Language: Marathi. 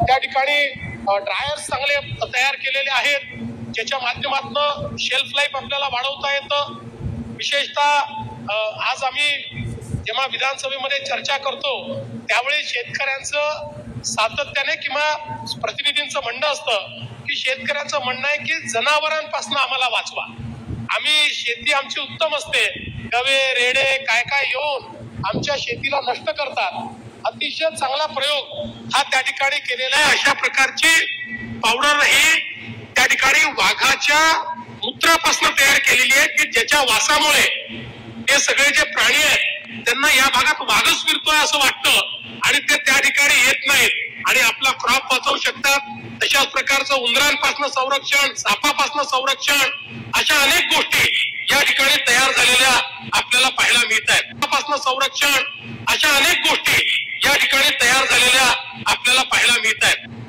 त्या ठिकाणी ड्रायर्स चांगले तयार केलेले आहेत, ज्याच्या माध्यमातून शेल्फ लाईफ आपल्याला वाढवता येतं. विशेषतः आज आम्ही जेव्हा विधानसभेमध्ये चर्चा करतो त्यावेळी शेतकऱ्यांचं सातत्याने किंवा प्रतिनिधींचं म्हणणं असतं की शेतकऱ्यांचं म्हणणं आहे की जनावरांपासून आम्हाला वाचवा. आम्ही शेती आमची उत्तम असते, गवे रेडे काय काय येऊन आमच्या शेतीला नष्ट करतात. अतिशय चांगला प्रयोग हा त्या ठिकाणी केलेला आहे. अशा प्रकारची पावडर ही त्या ठिकाणी वाघाच्या मूत्रापासून तयार केलेली आहे की ज्याच्या वासामुळे हे सगळे जे प्राणी आहेत त्यांना या भागात वाघच फिरतोय असं वाटतं आणि ते त्या ठिकाणी येत नाहीत आणि आपला क्रॉप वाचवू शकतात. तशाच प्रकारचं उंदरांपासून संरक्षण, सापापासून संरक्षण, अशा अनेक गोष्टी या ठिकाणी तयार झालेल्या आपल्याला पाहायला मिळत आहेत. सापापासून संरक्षण, अशा अनेक गोष्टी या ठिकाणी तयार झालेल्या आपल्याला